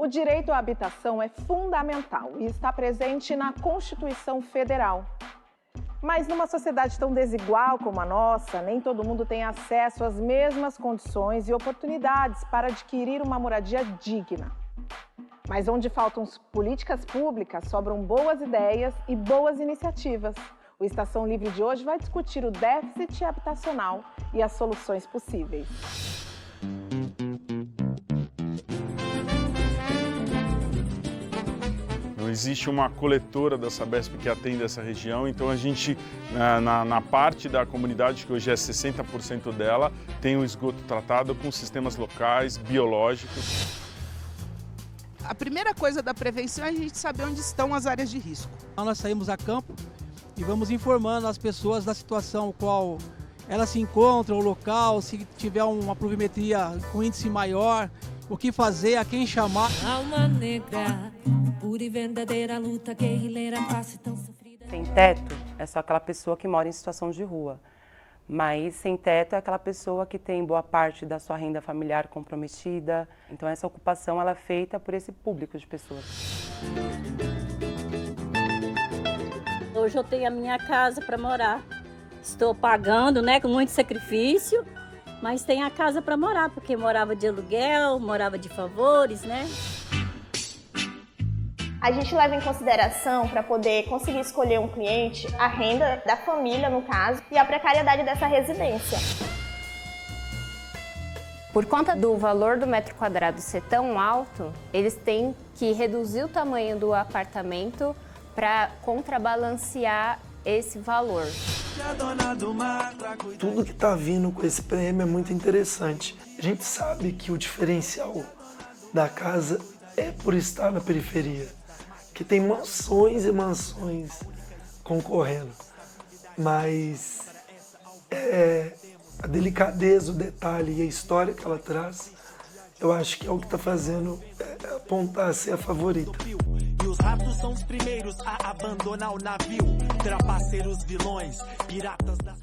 O direito à habitação é fundamental e está presente na Constituição Federal. Mas numa sociedade tão desigual como a nossa, nem todo mundo tem acesso às mesmas condições e oportunidades para adquirir uma moradia digna. Mas onde faltam políticas públicas, sobram boas ideias e boas iniciativas. O Estação Livre de hoje vai discutir o déficit habitacional e as soluções possíveis. Não existe uma coletora da Sabesp que atenda essa região, então a gente, na parte da comunidade, que hoje é 60% dela, tem o esgoto tratado com sistemas locais, biológicos. A primeira coisa da prevenção é a gente saber onde estão as áreas de risco. Nós saímos a campo e vamos informando as pessoas da situação qual elas se encontram, o local, se tiver uma pluviometria com índice maior, o que fazer, a quem chamar. Alma negra, pura e verdadeira luta guerrilheira, face tão sofrida. Sem teto é só aquela pessoa que mora em situação de rua. Mas sem teto é aquela pessoa que tem boa parte da sua renda familiar comprometida. Então essa ocupação ela é feita por esse público de pessoas. Hoje eu tenho a minha casa para morar. Estou pagando, né, com muito sacrifício, mas tenho a casa para morar, porque morava de aluguel, morava de favores, né? A gente leva em consideração, para poder conseguir escolher um cliente, a renda da família, no caso, e a precariedade dessa residência. Por conta do valor do metro quadrado ser tão alto, eles têm que reduzir o tamanho do apartamento para contrabalancear esse valor. Tudo que está vindo com esse prêmio é muito interessante. A gente sabe que o diferencial da casa é por estar na periferia, que tem mansões e mansões concorrendo, mas a delicadeza, o detalhe e a história que ela traz, eu acho que é o que está fazendo apontar a ser a favorita. E os ratos são os primeiros a abandonar o navio, trapaceiros, vilões, piratas da...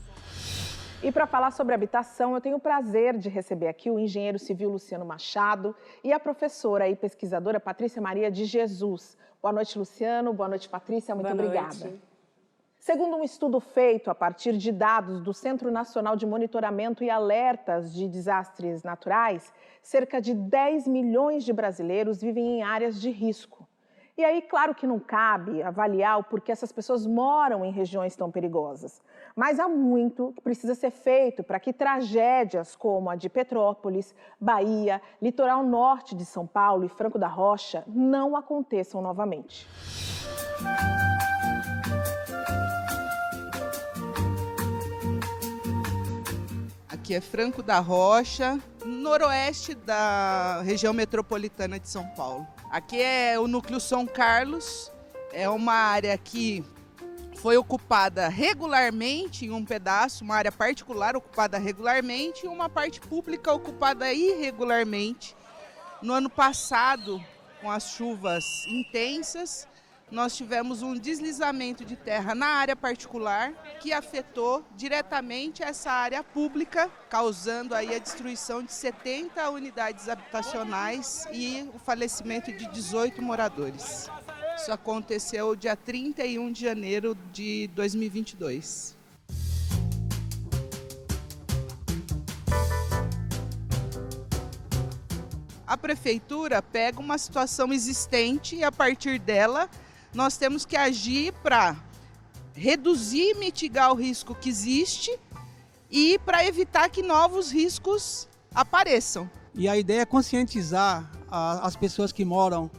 E para falar sobre habitação, eu tenho o prazer de receber aqui o engenheiro civil Luciano Machado e a professora e pesquisadora Patrícia Maria de Jesus. Boa noite, Luciano. Boa noite, Patrícia. Muito obrigada. Segundo um estudo feito a partir de dados do Centro Nacional de Monitoramento e Alertas de Desastres Naturais, cerca de 10 milhões de brasileiros vivem em áreas de risco. E aí, claro que não cabe avaliar o porquê essas pessoas moram em regiões tão perigosas. Mas há muito que precisa ser feito para que tragédias como a de Petrópolis, Bahia, litoral norte de São Paulo e Franco da Rocha não aconteçam novamente. Aqui é Franco da Rocha, noroeste da região metropolitana de São Paulo. Aqui é o núcleo São Carlos, é uma área que foi ocupada regularmente em um pedaço, uma área particular ocupada regularmente e uma parte pública ocupada irregularmente. No ano passado, com as chuvas intensas, nós tivemos um deslizamento de terra na área particular que afetou diretamente essa área pública, causando aí a destruição de 70 unidades habitacionais e o falecimento de 18 moradores. Isso aconteceu dia 31 de janeiro de 2022. A prefeitura pega uma situação existente e, a partir dela, nós temos que agir para reduzir e mitigar o risco que existe e para evitar que novos riscos apareçam. E a ideia é conscientizar as pessoas que moram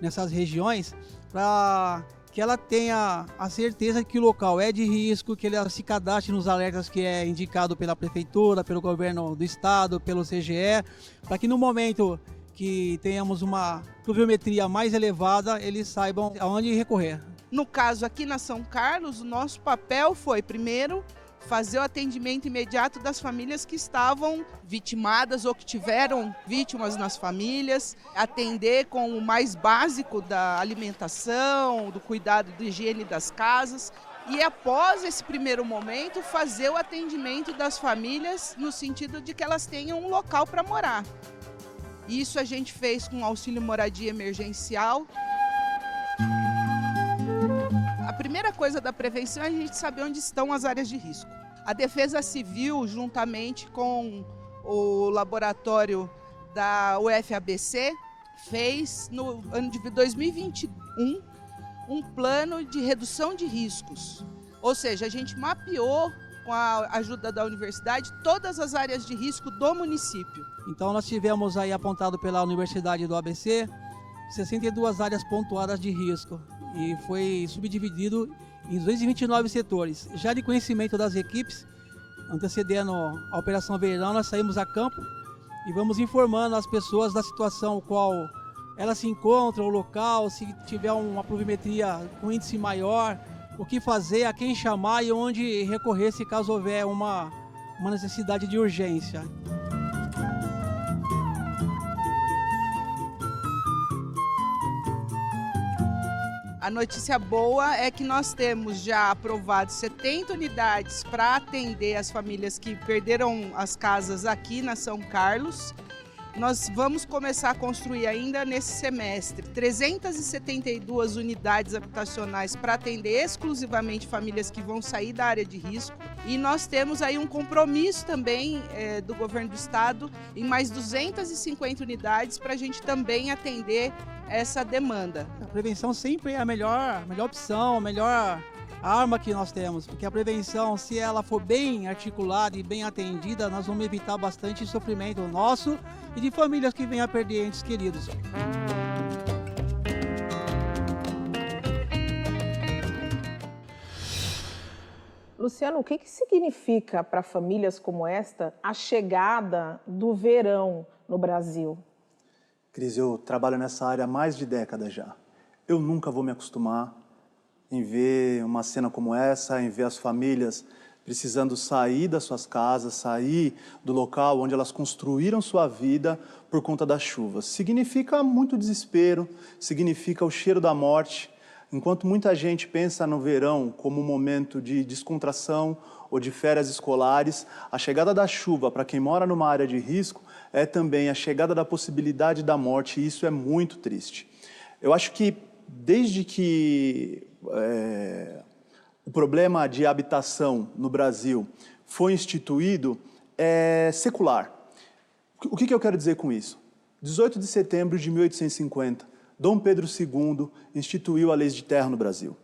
nessas regiões para que ela tenha a certeza que o local é de risco, que ela se cadastre nos alertas que é indicado pela prefeitura, pelo governo do estado, pelo CGE, para que no momento que tenhamos uma pluviometria mais elevada, eles saibam aonde recorrer. No caso aqui na São Carlos, o nosso papel foi, primeiro, fazer o atendimento imediato das famílias que estavam vitimadas ou que tiveram vítimas nas famílias, atender com o mais básico da alimentação, do cuidado da higiene das casas. E após esse primeiro momento, fazer o atendimento das famílias no sentido de que elas tenham um local para morar. Isso a gente fez com auxílio moradia emergencial. A primeira coisa da prevenção é a gente saber onde estão as áreas de risco. A Defesa Civil, juntamente com o laboratório da UFABC, fez no ano de 2021 um plano de redução de riscos. Ou seja, a gente mapeou, com a ajuda da universidade, todas as áreas de risco do município. Então nós tivemos aí apontado pela Universidade do ABC 62 áreas pontuadas de risco e foi subdividido em 229 setores. Já de conhecimento das equipes, antecedendo a Operação Verão, nós saímos a campo e vamos informando as pessoas da situação qual elas se encontram, o local, se tiver uma pluviometria com índice maior, o que fazer, a quem chamar e onde recorrer se caso houver uma necessidade de urgência. A notícia boa é que nós temos já aprovado 70 unidades para atender as famílias que perderam as casas aqui na São Carlos. Nós vamos começar a construir ainda nesse semestre 372 unidades habitacionais para atender exclusivamente famílias que vão sair da área de risco. E nós temos aí um compromisso também do governo do estado em mais 250 unidades para a gente também atender essa demanda. A prevenção sempre é a melhor opção, a melhor arma que nós temos, porque a prevenção, se ela for bem articulada e bem atendida, nós vamos evitar bastante sofrimento nosso e de famílias que venham a perder entes queridos. Luciano, o que significa para famílias como esta a chegada do verão no Brasil? Cris, eu trabalho nessa área há mais de décadas já. Eu nunca vou me acostumar em ver uma cena como essa, em ver as famílias precisando sair das suas casas, sair do local onde elas construíram sua vida por conta das chuvas. Significa muito desespero, significa o cheiro da morte. Enquanto muita gente pensa no verão como um momento de descontração ou de férias escolares, a chegada da chuva para quem mora numa área de risco é também a chegada da possibilidade da morte, e isso é muito triste. Eu acho que desde que o problema de habitação no Brasil foi instituído, é secular. O que eu quero dizer com isso? 18 de setembro de 1850, Dom Pedro II instituiu a Lei de Terra no Brasil.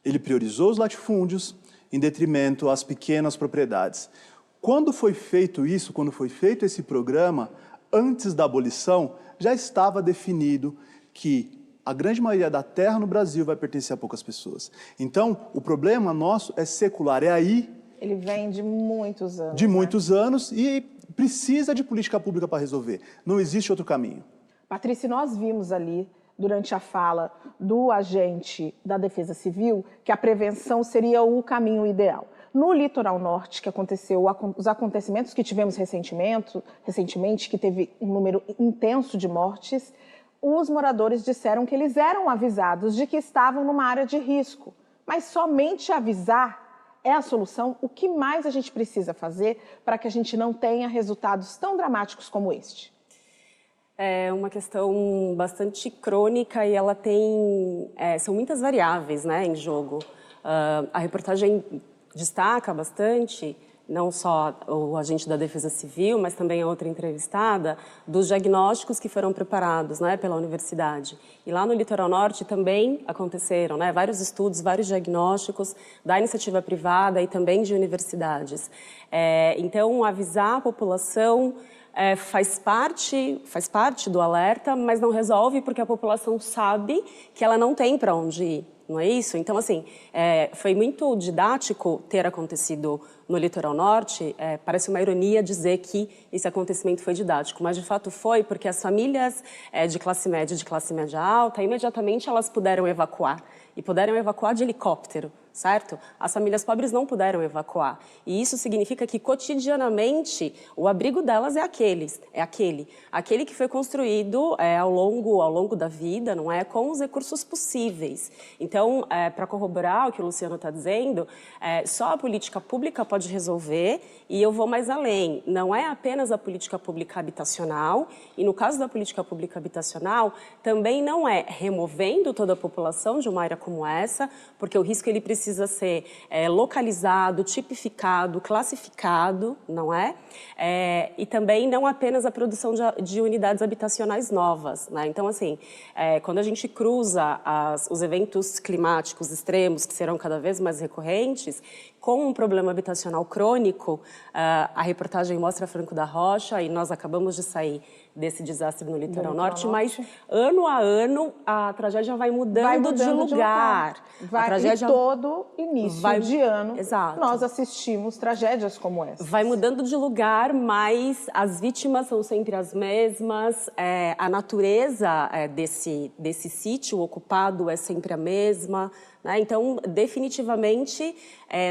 Ele priorizou os latifúndios em detrimento às pequenas propriedades. Quando foi feito isso, quando foi feito esse programa, antes da abolição, já estava definido que a grande maioria da terra no Brasil vai pertencer a poucas pessoas. Então, o problema nosso é secular, é aí... Ele vem de muitos anos. De muitos anos e precisa de política pública para resolver. Não existe outro caminho. Patrícia, nós vimos ali, durante a fala do agente da Defesa Civil, que a prevenção seria o caminho ideal. No litoral norte, que aconteceu os acontecimentos que tivemos recentemente, que teve um número intenso de mortes, os moradores disseram que eles eram avisados de que estavam numa área de risco. Mas somente avisar é a solução? O que mais a gente precisa fazer para que a gente não tenha resultados tão dramáticos como este? É uma questão bastante crônica e ela tem... são muitas variáveis, né, em jogo. A reportagem destaca bastante, não só o agente da Defesa Civil, mas também a outra entrevistada, dos diagnósticos que foram preparados, né, pela universidade. E lá no Litoral Norte também aconteceram, né, vários estudos, vários diagnósticos da iniciativa privada e também de universidades. Então, avisar a população faz parte do alerta, mas não resolve porque a população sabe que ela não tem para onde ir. Não é isso? Então, assim, foi muito didático ter acontecido no Litoral Norte. Parece uma ironia dizer que esse acontecimento foi didático, mas de fato foi porque as famílias de classe média e de classe média alta, imediatamente elas puderam evacuar. E puderam evacuar de helicóptero, certo? As famílias pobres não puderam evacuar. E isso significa que, cotidianamente, o abrigo delas é aquele que foi construído ao longo da vida, não é? Com os recursos possíveis. Então, Então, para corroborar o que o Luciano está dizendo, só a política pública pode resolver, e eu vou mais além. Não é apenas a política pública habitacional, e no caso da política pública habitacional, também não é removendo toda a população de uma área como essa, porque o risco ele precisa ser localizado, tipificado, classificado, não é? E também não apenas a produção de unidades habitacionais novas, né? Então, assim, quando a gente cruza os eventos climáticos extremos, que serão cada vez mais recorrentes, com um problema habitacional crônico, a reportagem mostra Franco da Rocha, e nós acabamos de sair desse desastre no litoral norte, mas ano a ano a tragédia vai mudando de lugar. A tragédia... E todo início de ano, nós assistimos tragédias como essa. Vai mudando de lugar, mas as vítimas são sempre as mesmas, a natureza desse sítio ocupado é sempre a mesma, né? Então, definitivamente,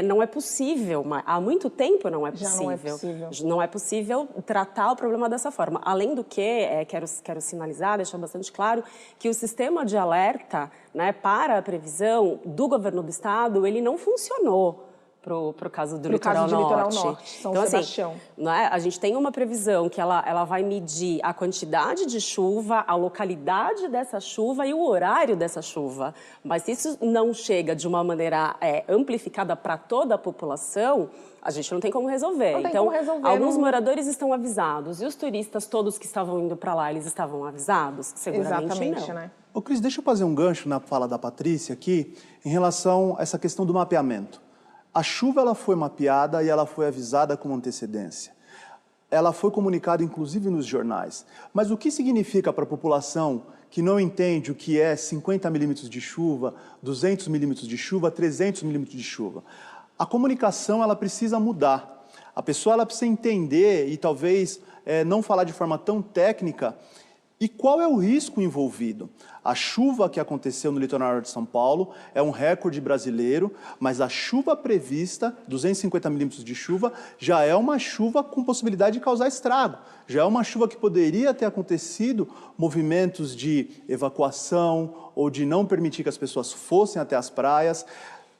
não é possível, há muito tempo não é possível. Não é possível tratar o problema dessa forma. Além do que, quero sinalizar, deixar bastante claro, que o sistema de alerta, né, para a previsão do governo do estado, ele não funcionou para o caso do litoral norte. São então, Sebastião. Assim, não é? A gente tem uma previsão que ela vai medir a quantidade de chuva, a localidade dessa chuva e o horário dessa chuva. Mas se isso não chega de uma maneira amplificada para toda a população, a gente não tem como resolver. Então, alguns moradores estão avisados. E os turistas todos que estavam indo para lá, eles estavam avisados? Seguramente não. Né? Ô, Cris, deixa eu fazer um gancho na fala da Patrícia aqui, em relação a essa questão do mapeamento. A chuva ela foi mapeada e ela foi avisada com antecedência. Ela foi comunicada, inclusive, nos jornais. Mas o que significa para a população que não entende o que é 50 milímetros de chuva, 200 milímetros de chuva, 300 milímetros de chuva? A comunicação ela precisa mudar. A pessoa ela precisa entender e talvez não falar de forma tão técnica. E qual é o risco envolvido? A chuva que aconteceu no litoral de São Paulo é um recorde brasileiro, mas a chuva prevista, 250 milímetros de chuva, já é uma chuva com possibilidade de causar estrago. Já é uma chuva que poderia ter acontecido movimentos de evacuação ou de não permitir que as pessoas fossem até as praias.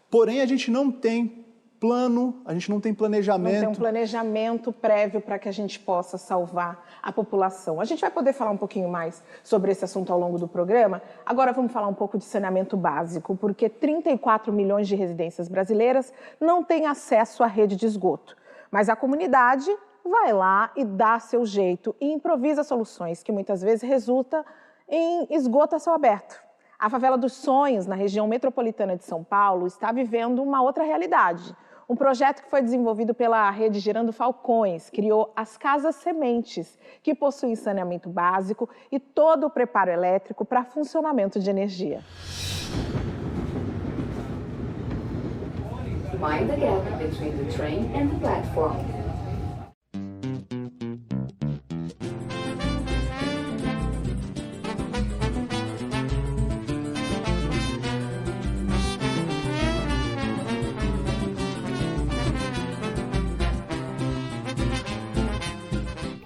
Porém, a gente não tem plano, a gente não tem planejamento. Não tem um planejamento prévio para que a gente possa salvar a população. A gente vai poder falar um pouquinho mais sobre esse assunto ao longo do programa. Agora vamos falar um pouco de saneamento básico, porque 34 milhões de residências brasileiras não têm acesso à rede de esgoto. Mas a comunidade vai lá e dá seu jeito e improvisa soluções que muitas vezes resultam em esgoto a céu aberto. A favela dos Sonhos, na região metropolitana de São Paulo, está vivendo uma outra realidade. Um projeto que foi desenvolvido pela rede Gerando Falcões criou as Casas Sementes, que possuem saneamento básico e todo o preparo elétrico para funcionamento de energia. Mind the gap between the train and the platform.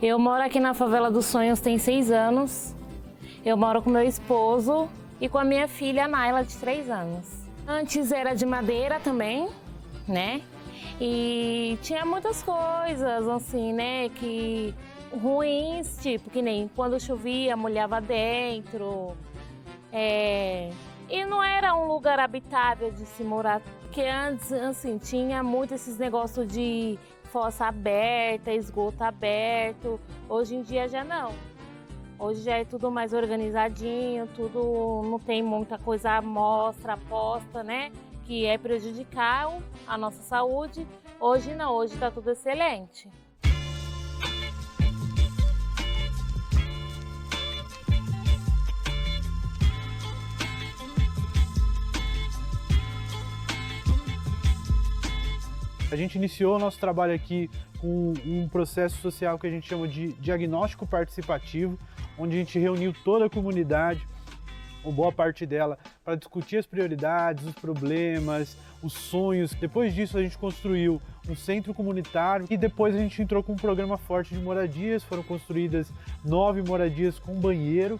Eu moro aqui na Favela dos Sonhos tem 6 anos. Eu moro com meu esposo e com a minha filha, Naila, de 3 anos. Antes era de madeira também, né? E tinha muitas coisas, assim, né? Que ruins, tipo, que nem quando chovia, molhava dentro. E não era um lugar habitável de se morar. Porque antes, assim, tinha muito esses negócios de fossa aberta, esgoto aberto. Hoje em dia já não. Hoje já é tudo mais organizadinho, tudo não tem muita coisa à mostra, posta, né? Que é prejudicial à nossa saúde. Hoje não, hoje está tudo excelente. A gente iniciou o nosso trabalho aqui com um processo social que a gente chama de diagnóstico participativo, onde a gente reuniu toda a comunidade, ou boa parte dela, para discutir as prioridades, os problemas, os sonhos. Depois disso a gente construiu um centro comunitário e depois a gente entrou com um programa forte de moradias. Foram construídas 9 moradias com banheiro.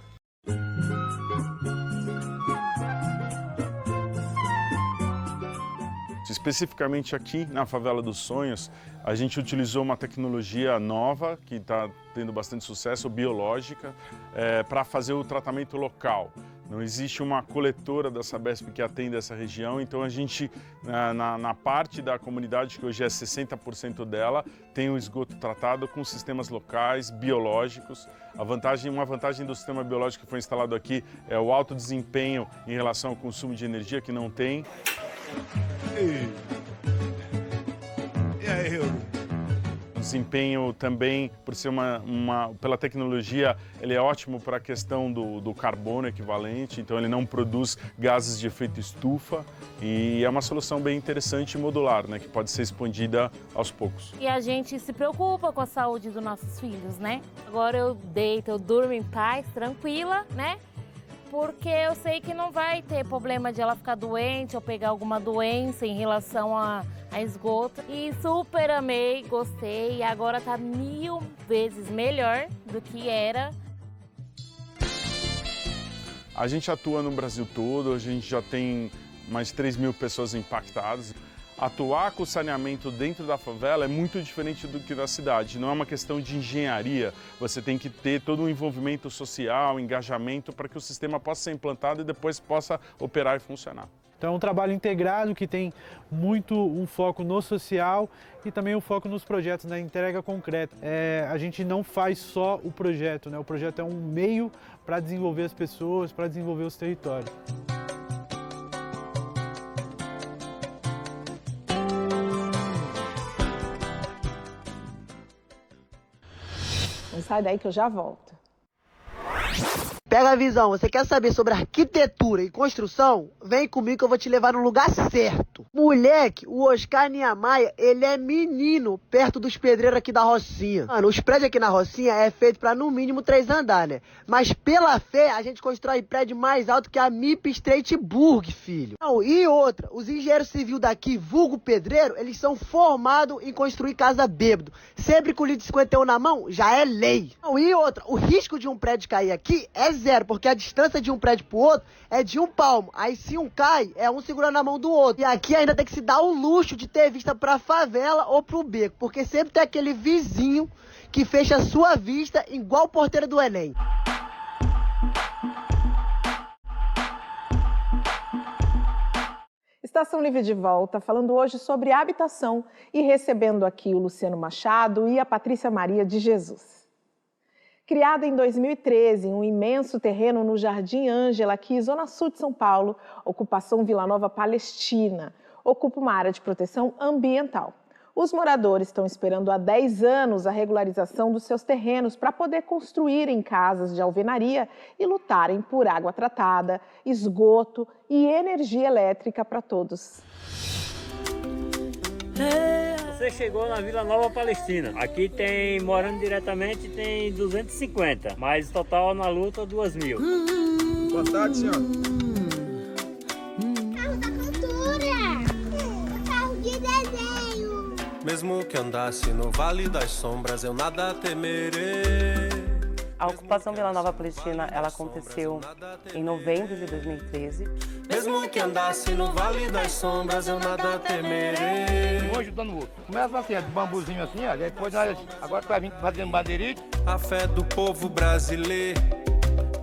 Especificamente aqui na Favela dos Sonhos, a gente utilizou uma tecnologia nova, que está tendo bastante sucesso, biológica, para fazer o tratamento local. Não existe uma coletora da Sabesp que atenda essa região, então a gente, na parte da comunidade, que hoje é 60% dela, tem o esgoto tratado com sistemas locais, biológicos. Uma vantagem do sistema biológico que foi instalado aqui é o alto desempenho em relação ao consumo de energia, que não tem. E aí, Euro? O desempenho também, por ser pela tecnologia, ele é ótimo para a questão do carbono equivalente, então ele não produz gases de efeito estufa e é uma solução bem interessante e modular, né, que pode ser expandida aos poucos. E a gente se preocupa com a saúde dos nossos filhos, né? Agora eu deito, eu durmo em paz, tranquila, né? Porque eu sei que não vai ter problema de ela ficar doente ou pegar alguma doença em relação a esgoto. E super amei, gostei e agora tá 1000 vezes melhor do que era. A gente atua no Brasil todo, a gente já tem mais de 3.000 pessoas impactadas. Atuar com o saneamento dentro da favela é muito diferente do que da cidade. Não é uma questão de engenharia. Você tem que ter todo um envolvimento social, engajamento, para que o sistema possa ser implantado e depois possa operar e funcionar. Então é um trabalho integrado que tem muito um foco no social e também um foco nos projetos, na entrega concreta. A gente não faz só o projeto, né? O projeto é um meio para desenvolver as pessoas, para desenvolver os territórios. Não sai daí que eu já volto. Pega a visão, você quer saber sobre arquitetura e construção? Vem comigo que eu vou te levar no lugar certo. Moleque, o Oscar Niemeyer, ele é menino perto dos pedreiros aqui da Rocinha. Mano, os prédios aqui na Rocinha é feito pra no mínimo 3 andares, né? Mas pela fé, a gente constrói prédio mais alto que a MIP Straitburg, filho. Não, e outra, os engenheiros civis daqui, vulgo pedreiro, eles são formados em construir casa bêbado. Sempre com o litro de 51 na mão, já é lei. Não, e outra, o risco de um prédio cair aqui é zero, porque a distância de um prédio pro outro é de 1 palmo. Aí se um cai, é um segurando na mão do outro. E aqui ainda tem que se dar o luxo de ter vista pra favela ou pro beco, porque sempre tem aquele vizinho que fecha a sua vista igual o porteiro do Enem. Estação Livre de volta, falando hoje sobre habitação e recebendo aqui o Luciano Machado e a Patrícia Maria de Jesus. Criada em 2013 em um imenso terreno no Jardim Ângela, aqui zona sul de São Paulo, ocupação Vila Nova Palestina, ocupa uma área de proteção ambiental. Os moradores estão esperando há 10 anos a regularização dos seus terrenos para poder construírem casas de alvenaria e lutarem por água tratada, esgoto e energia elétrica para todos. Você chegou na Vila Nova Palestina. Aqui tem, morando diretamente, tem 250, mas total na luta 2.000. Boa tarde, senhor. Carro da cultura! Carro de desenho! Mesmo que andasse no Vale das Sombras, eu nada temerei. A ocupação Vila Nova Palestina, ela aconteceu em novembro de 2013. Mesmo que andasse no Vale das Sombras, eu nada temerei. Um ajudando o outro. Começa assim, de bambuzinho assim, ó, depois agora tu vai vir fazendo bandeirite. A fé do povo brasileiro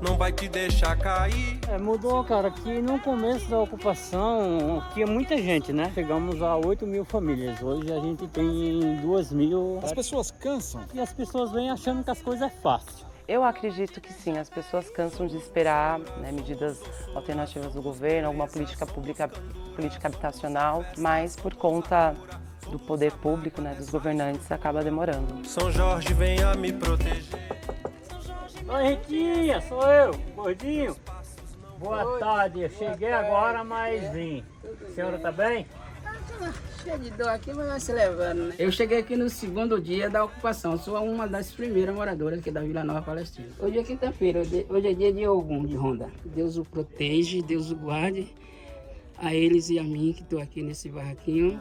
não vai te deixar cair. Mudou, cara, que no começo da ocupação tinha muita gente, né? Chegamos a 8.000 famílias. Hoje a gente tem 2.000. As pessoas cansam? E as pessoas vêm achando que as coisas é fácil. Eu acredito que sim, as pessoas cansam de esperar, né, medidas alternativas do governo, alguma política pública, política habitacional, mas por conta do poder público, né, dos governantes, acaba demorando. São Jorge, venha me proteger. Oi, Riquinha, sou eu, gordinho. Boa tarde, eu cheguei agora, mas vim. A senhora tá bem? Cheio de dor aqui, mas vai se levando, né? Eu cheguei aqui no segundo dia da ocupação, sou uma das primeiras moradoras aqui da Vila Nova Palestina. Hoje é quinta-feira, hoje é dia de Ogum, de Ronda. Deus o protege, Deus o guarde, a eles e a mim que estou aqui nesse barraquinho.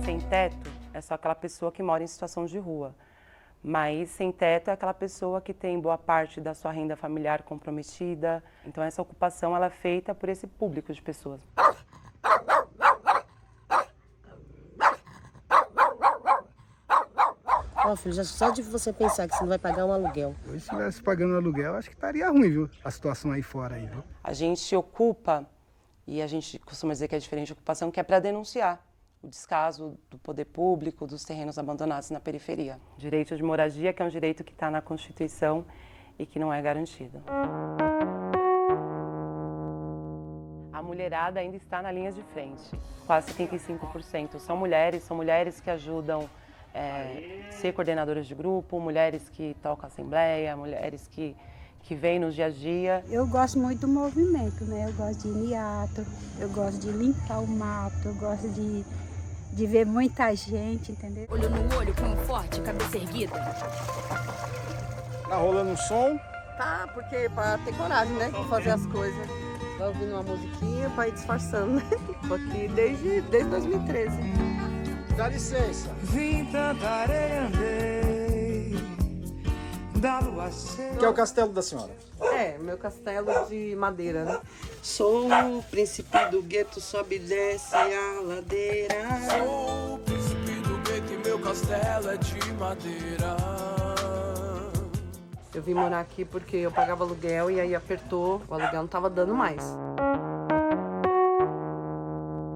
Sem teto é só aquela pessoa que mora em situação de rua. Mas sem teto é aquela pessoa que tem boa parte da sua renda familiar comprometida. Então essa ocupação ela é feita por esse público de pessoas. Ó, filho, já só de você pensar que você não vai pagar um aluguel. Hoje, se estivesse pagando aluguel, acho que estaria ruim, viu? A situação aí fora aí, viu? A gente ocupa, e a gente costuma dizer que é diferente de ocupação, que é para denunciar o descaso do poder público, dos terrenos abandonados na periferia. Direito de moradia, que é um direito que está na Constituição e que não é garantido. A mulherada ainda está na linha de frente. Quase 75% são mulheres que ajudam ser coordenadoras de grupo, mulheres que tocam assembleia, mulheres que vêm no dia a dia. Eu gosto muito do movimento, né? Eu gosto de ir em ato, eu gosto de limpar o mato, eu gosto de ver muita gente, entendeu? Olho no olho, com forte, cabeça erguida. Tá rolando um som? Tá, porque pra ter coragem, né? De fazer as coisas. Vai ouvindo uma musiquinha pra ir disfarçando, né? Tô aqui desde 2013. Dá licença. Vim tanta areia, andei, da lua cheia. Que é o castelo da senhora? É, meu castelo de madeira, né? Sou o príncipe do gueto, sobe e desce a ladeira. Sou o príncipe do gueto e meu castelo é de madeira. Eu vim morar aqui porque eu pagava aluguel e aí apertou, o aluguel não tava dando mais.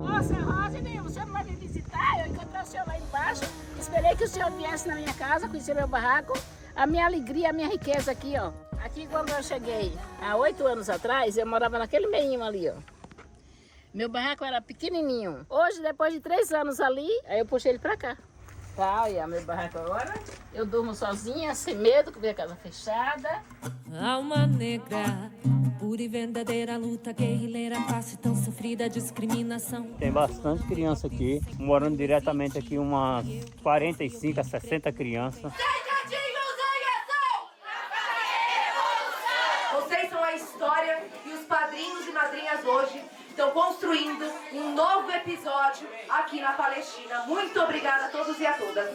Nossa, Rosinha, você não vai me visitar? Eu encontrei o senhor lá embaixo, esperei que o senhor viesse na minha casa, conhecer meu barraco, a minha alegria, a minha riqueza aqui, ó. Aqui quando eu cheguei, há 8 anos atrás, eu morava naquele meinho ali, ó. Meu barraco era pequenininho. Hoje, depois de 3 anos ali, aí eu puxei ele pra cá. Tá, olha, meu barraco agora. Eu durmo sozinha, sem medo, com minha casa fechada. Alma negra, pura e verdadeira luta guerrilheira, face tão sofrida, discriminação. Tem bastante criança aqui, morando diretamente aqui, umas 45 a 60 crianças. Vocês são a história e os padrinhos e madrinhas hoje estão construindo um novo episódio aqui na Palestina. Muito obrigada a todos e a todas.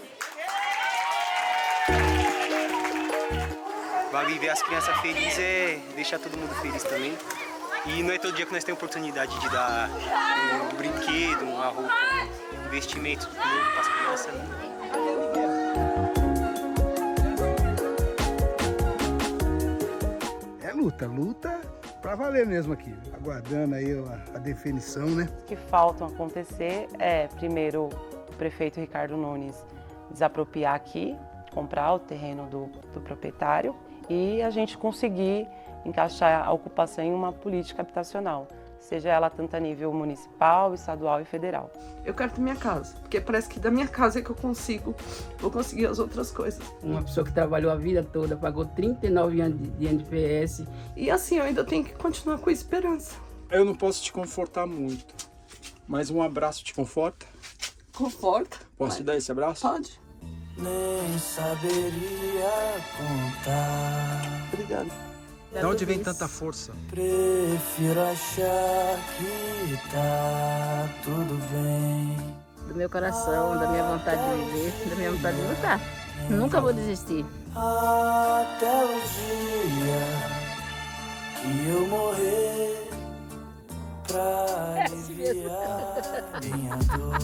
Vai ver as crianças felizes é deixar todo mundo feliz também. E não é todo dia que nós temos oportunidade de dar um brinquedo, uma roupa, um vestimento novo para as crianças. É luta pra valer mesmo aqui. Aguardando aí a definição, né? O que faltam acontecer é, primeiro, o prefeito Ricardo Nunes desapropriar aqui, comprar o terreno do proprietário e a gente conseguir encaixar a ocupação em uma política habitacional, seja ela tanto a nível municipal, estadual e federal. Eu quero ter minha casa, porque parece que da minha casa é que eu vou conseguir as outras coisas. Uma pessoa que trabalhou a vida toda, pagou 39 anos de NPS. E assim, eu ainda tenho que continuar com esperança. Eu não posso te confortar muito, mas um abraço te conforta? Conforta. Posso te dar esse abraço? Pode. Nem saberia contar. Obrigado. De onde vem tanta força? Prefiro achar que tá tudo bem. Do meu coração, da minha vontade de viver, da minha vontade de lutar. Nunca vou desistir. Até o dia que eu morrer pra aliviar minha dor.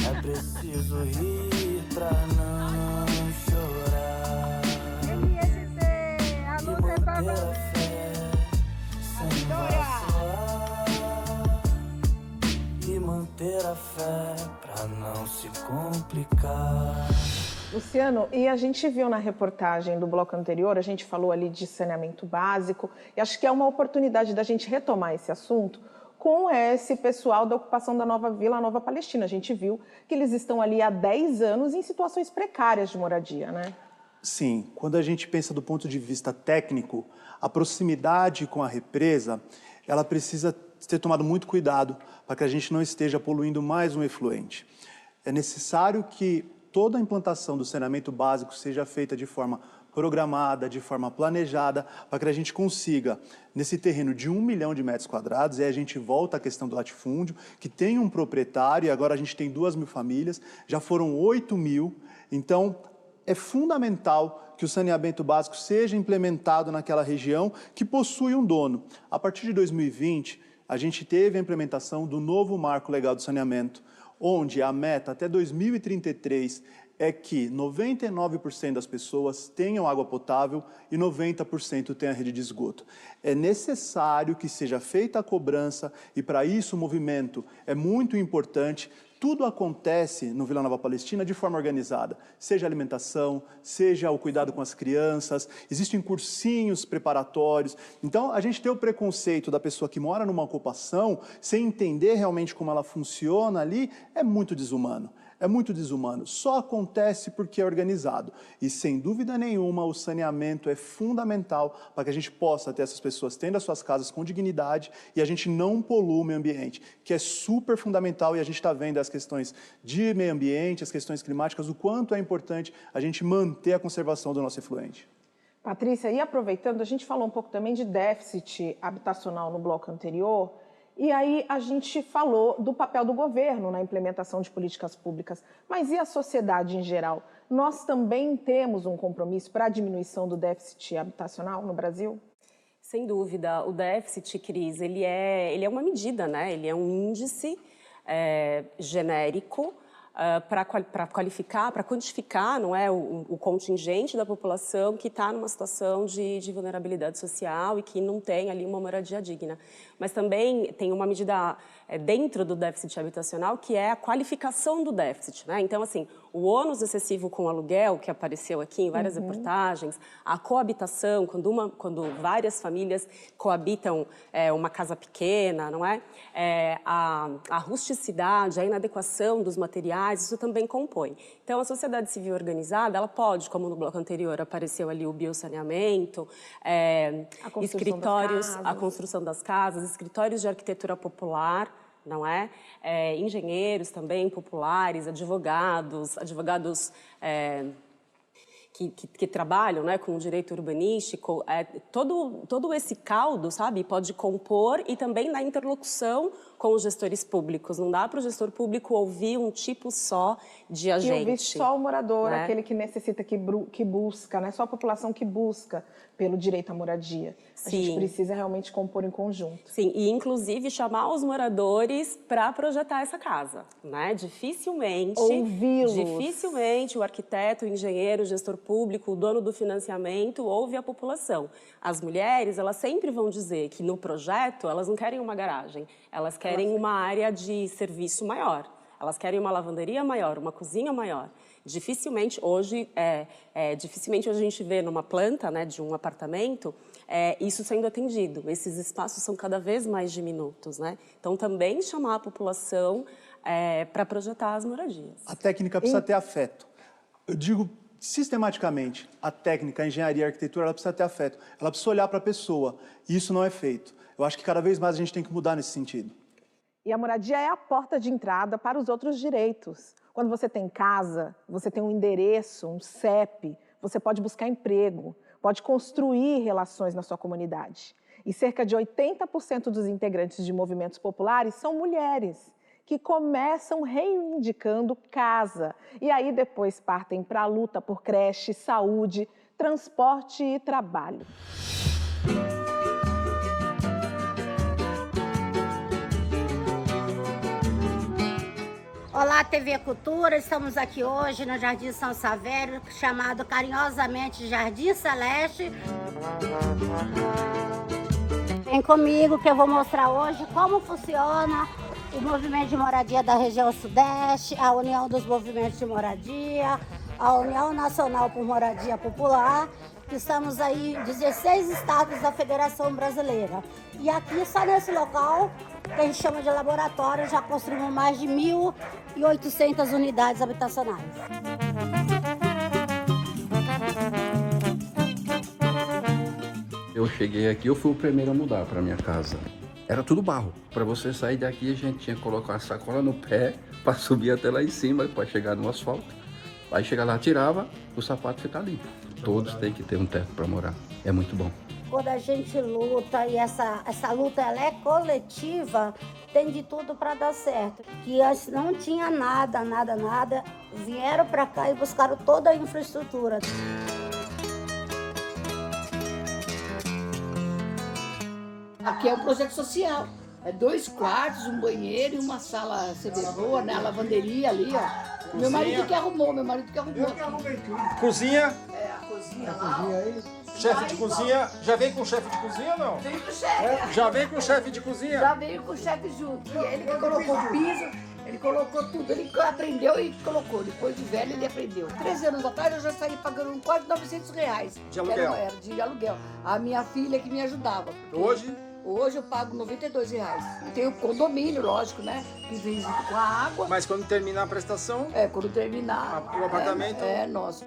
É preciso rir pra não chorar. E manter a fé sem vacilar. E manter a fé pra não se complicar. Luciano, e a gente viu na reportagem do bloco anterior, a gente falou ali de saneamento básico, e acho que é uma oportunidade da gente retomar esse assunto com esse pessoal da ocupação da Nova Vila Nova Palestina. A gente viu que eles estão ali há 10 anos em situações precárias de moradia, né? Sim, quando a gente pensa do ponto de vista técnico, a proximidade com a represa, ela precisa ter tomado muito cuidado para que a gente não esteja poluindo mais um efluente. É necessário que toda a implantação do saneamento básico seja feita de forma programada, de forma planejada, para que a gente consiga, nesse terreno de 1 milhão de metros quadrados, e aí a gente volta à questão do latifúndio, que tem um proprietário, e agora a gente tem 2.000 famílias, já foram 8.000, então é fundamental que o saneamento básico seja implementado naquela região que possui um dono. A partir de 2020, a gente teve a implementação do novo Marco Legal do Saneamento, onde a meta até 2033 é que 99% das pessoas tenham água potável e 90% tenham a rede de esgoto. É necessário que seja feita a cobrança e, para isso, o movimento é muito importante. Tudo acontece no Vila Nova Palestina de forma organizada, seja a alimentação, seja o cuidado com as crianças, existem cursinhos preparatórios. Então, a gente tem o preconceito da pessoa que mora numa ocupação, sem entender realmente como ela funciona ali, é muito desumano. É muito desumano. Só acontece porque é organizado. E, sem dúvida nenhuma, o saneamento é fundamental para que a gente possa ter essas pessoas tendo as suas casas com dignidade e a gente não polua o meio ambiente, que é super fundamental, e a gente está vendo as questões de meio ambiente, as questões climáticas, o quanto é importante a gente manter a conservação do nosso efluente. Patrícia, e aproveitando, a gente falou um pouco também de déficit habitacional no bloco anterior. E aí a gente falou do papel do governo na implementação de políticas públicas. Mas e a sociedade em geral? Nós também temos um compromisso para a diminuição do déficit habitacional no Brasil? Sem dúvida. O déficit, Cris, ele é uma medida, né? Ele é um índice genérico para qualificar, para quantificar, não é, o contingente da população que está numa situação de vulnerabilidade social e que não tem ali uma moradia digna. Mas também tem uma medida dentro do déficit habitacional que é a qualificação do déficit, né? Então, assim, o ônus excessivo com aluguel, que apareceu aqui em várias reportagens, a coabitação, quando várias famílias coabitam uma casa pequena, não é? A rusticidade, a inadequação dos materiais, isso também compõe. Então, a sociedade civil organizada, ela pode, como no bloco anterior apareceu ali o biosaneamento, escritórios, a construção das casas, escritórios de arquitetura popular, não é? Engenheiros também populares, advogados que trabalham, né, com o direito urbanístico, todo esse caldo, sabe, pode compor e também na interlocução com os gestores públicos. Não dá para o gestor público ouvir um tipo só de agente. E ouvir só o morador, né? Aquele que necessita, que busca, né? Só a população que busca pelo direito à moradia. A gente precisa realmente compor em conjunto. Sim, e inclusive chamar os moradores para projetar essa casa, né? Dificilmente o arquiteto, o engenheiro, o gestor público, o dono do financiamento ouve a população. As mulheres, elas sempre vão dizer que no projeto elas não querem uma garagem, elas querem uma área de serviço maior. Elas querem uma lavanderia maior, uma cozinha maior. Dificilmente hoje a gente vê numa planta, né, de um apartamento isso sendo atendido. Esses espaços são cada vez mais diminutos, né? Então também chamar a população para projetar as moradias. A técnica precisa ter afeto. Eu digo sistematicamente, a técnica, a engenharia, a arquitetura, ela precisa ter afeto. Ela precisa olhar para a pessoa. E isso não é feito. Eu acho que cada vez mais a gente tem que mudar nesse sentido. E a moradia é a porta de entrada para os outros direitos. Quando você tem casa, você tem um endereço, um CEP, você pode buscar emprego, pode construir relações na sua comunidade. E cerca de 80% dos integrantes de movimentos populares são mulheres, que começam reivindicando casa. E aí depois partem para a luta por creche, saúde, transporte e trabalho. Olá, TV Cultura, estamos aqui hoje no Jardim São Savério, chamado carinhosamente Jardim Celeste. Vem comigo que eu vou mostrar hoje como funciona o movimento de moradia da região Sudeste, a União dos Movimentos de Moradia, a União Nacional por Moradia Popular. Estamos aí em 16 estados da Federação Brasileira. E aqui, só nesse local, que a gente chama de laboratório, já construímos mais de 1.800 unidades habitacionais. Eu cheguei aqui, eu fui o primeiro a mudar para minha casa. Era tudo barro. Para você sair daqui, a gente tinha que colocar a sacola no pé para subir até lá em cima, para chegar no asfalto. Aí chegar lá, tirava, o sapato fica limpo. Todos têm que ter um teto para morar. É muito bom. Quando a gente luta e essa luta ela é coletiva, tem de tudo para dar certo. Que antes não tinha nada, vieram para cá e buscaram toda a infraestrutura. Aqui é um projeto social. É 2 quartos, um banheiro e uma sala boa, né? A lavanderia ali, ó. Cozinha. Meu marido que arrumou. Eu que arrumei tudo. Cozinha? É, a cozinha. Aí. Chefe de cozinha. Já vem com chefe de cozinha ou não? Vem com o chefe. Já vem com chefe de cozinha? Já veio com o chefe junto. E ele que colocou o piso, ele colocou tudo. Ele aprendeu e colocou. Depois de velho ele aprendeu. 13 anos atrás eu já saí pagando quase R$900. De aluguel? Era de aluguel. A minha filha que me ajudava. Hoje? Hoje eu pago R$92. E tem o condomínio, lógico, né? Que vem junto com a água. Mas quando terminar a prestação? É, quando terminar. O apartamento? É nosso.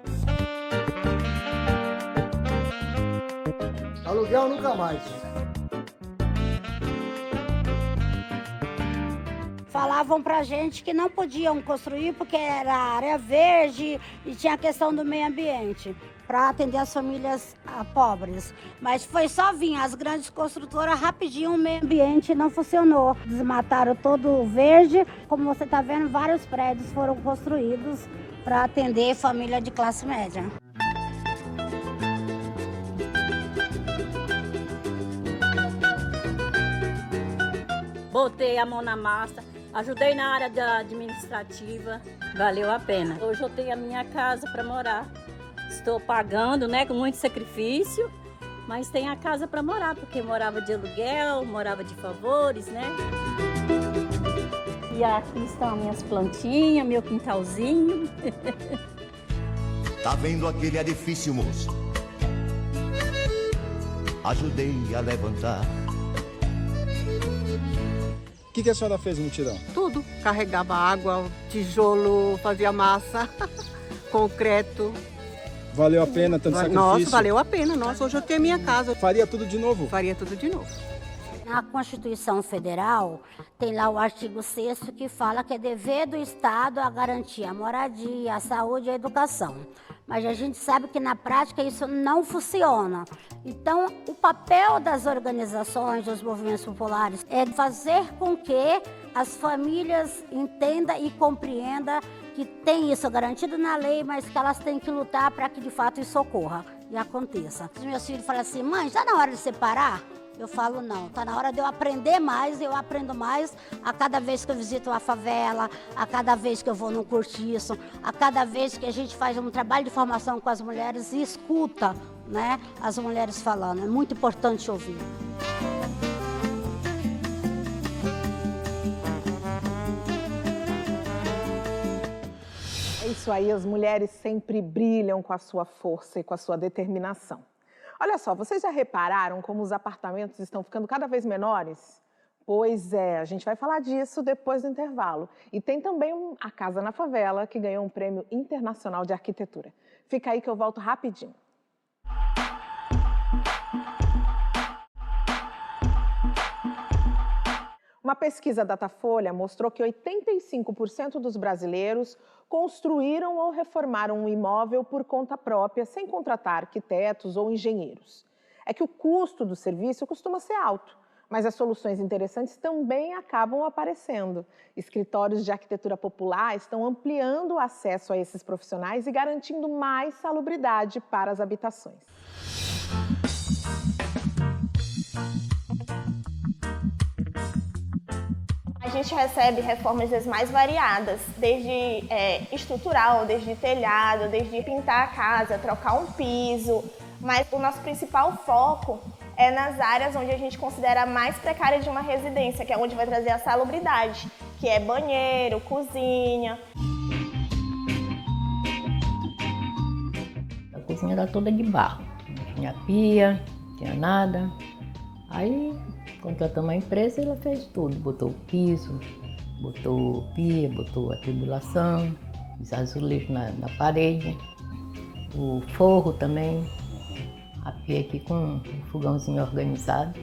Aluguel nunca mais. Falavam pra gente que não podiam construir porque era área verde e tinha a questão do meio ambiente, para atender as famílias pobres. Mas foi só vir as grandes construtoras, rapidinho o meio ambiente não funcionou. Desmataram todo o verde, como você está vendo, vários prédios foram construídos para atender família de classe média. Botei a mão na massa, ajudei na área administrativa, valeu a pena. Hoje eu tenho a minha casa para morar. Estou pagando, né, com muito sacrifício, mas tem a casa para morar, porque morava de aluguel, morava de favores, né? E aqui estão minhas plantinhas, meu quintalzinho. Tá vendo aquele edifício, moço? Ajudei a levantar. O que a senhora fez no mutirão? Tudo. Carregava água, tijolo, fazia massa, concreto. Valeu a pena tanto sacrifício? Nossa, valeu a pena. Nossa, hoje eu tenho minha casa. Faria tudo de novo? Faria tudo de novo. Na Constituição Federal, tem lá o artigo 6º que fala que é dever do Estado a garantir a moradia, a saúde e a educação. Mas a gente sabe que na prática isso não funciona. Então, o papel das organizações, dos movimentos populares, é fazer com que as famílias entendam e compreendam que tem isso garantido na lei, mas que elas têm que lutar para que de fato isso ocorra e aconteça. Os meus filhos falam assim: mãe, está na hora de separar? Eu falo, não, está na hora de eu aprender mais, eu aprendo mais a cada vez que eu visito uma favela, a cada vez que eu vou num cortiço, a cada vez que a gente faz um trabalho de formação com as mulheres e escuta, né, as mulheres falando. É muito importante ouvir. É isso aí, as mulheres sempre brilham com a sua força e com a sua determinação. Olha só, vocês já repararam como os apartamentos estão ficando cada vez menores? Pois é, a gente vai falar disso depois do intervalo. E tem também a Casa na Favela, que ganhou um prêmio internacional de arquitetura. Fica aí que eu volto rapidinho. Uma pesquisa Datafolha mostrou que 85% dos brasileiros construíram ou reformaram um imóvel por conta própria, sem contratar arquitetos ou engenheiros. É que o custo do serviço costuma ser alto, mas as soluções interessantes também acabam aparecendo. Escritórios de arquitetura popular estão ampliando o acesso a esses profissionais e garantindo mais salubridade para as habitações. A gente recebe reformas das mais variadas, desde estrutural, desde telhado, desde pintar a casa, trocar um piso, mas o nosso principal foco é nas áreas onde a gente considera mais precária de uma residência, que é onde vai trazer a salubridade, que é banheiro, cozinha. A cozinha era toda de barro, não tinha pia, não tinha nada. Aí contratamos a empresa e ela fez tudo, botou o piso, botou pia, botou a tubulação, os azulejos na parede, o forro também, a pia aqui com um fogãozinho organizado,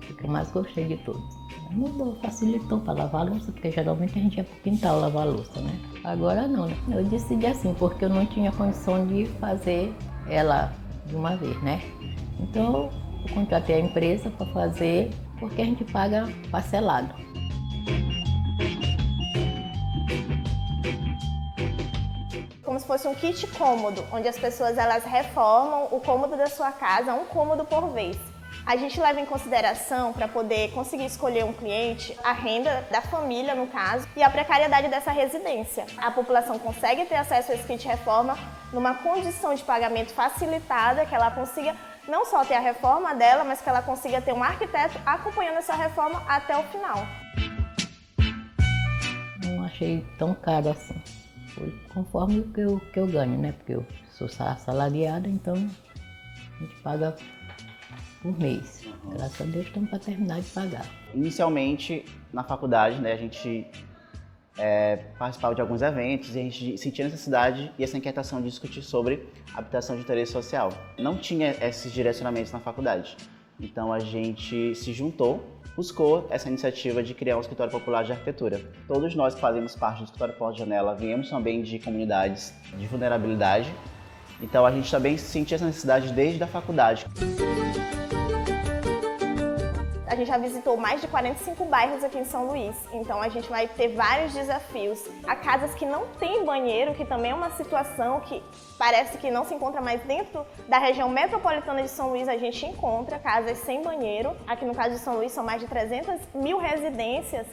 o que eu mais gostei de todos. Mudou, facilitou para lavar a louça, porque geralmente a gente ia para o quintal lavar a louça, né? Agora não, né? Eu decidi assim, porque eu não tinha condição de fazer ela de uma vez, né? Então, eu contratei a empresa para fazer, porque a gente paga parcelado. Como se fosse um kit cômodo, onde as pessoas elas reformam o cômodo da sua casa, um cômodo por vez. A gente leva em consideração, para poder conseguir escolher um cliente, a renda da família, no caso, e a precariedade dessa residência. A população consegue ter acesso a esse kit reforma numa condição de pagamento facilitada, que ela consiga não só ter a reforma dela, mas que ela consiga ter um arquiteto acompanhando essa reforma até o final. Não achei tão caro assim. Foi conforme o que eu ganho, né? Porque eu sou assalariada, então a gente paga por mês. Graças a Deus estamos para terminar de pagar. Inicialmente, na faculdade, né, a gente participava de alguns eventos e a gente sentia a necessidade e essa inquietação de discutir sobre habitação de interesse social. Não tinha esses direcionamentos na faculdade. Então a gente se juntou, buscou essa iniciativa de criar um escritório popular de arquitetura. Todos nós que fazemos parte do escritório Porta Janela viemos também de comunidades de vulnerabilidade. Então a gente também sentia essa necessidade desde a faculdade. A gente já visitou mais de 45 bairros aqui em São Luís, então a gente vai ter vários desafios. Há casas que não têm banheiro, que também é uma situação que parece que não se encontra mais dentro da região metropolitana de São Luís. A gente encontra casas sem banheiro. Aqui no caso de São Luís são mais de 300 mil residências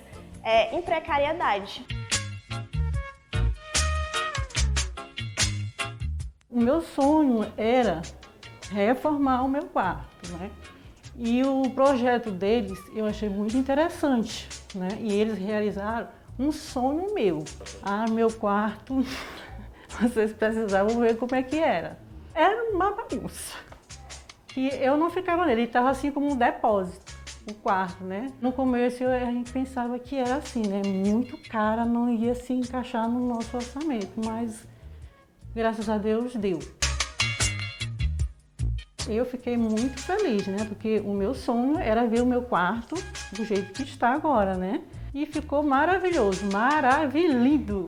em precariedade. O meu sonho era reformar o meu quarto, né? E o projeto deles eu achei muito interessante, né? E eles realizaram um sonho meu. Meu quarto, vocês precisavam ver como é que era. Era uma bagunça. E eu não ficava nele, ele estava assim como um depósito, o quarto, né? No começo a gente pensava que era assim, né? Muito cara, não ia se encaixar no nosso orçamento, mas graças a Deus deu. Eu fiquei muito feliz, né? Porque o meu sonho era ver o meu quarto do jeito que está agora, né? E ficou maravilhoso, maravilhindo.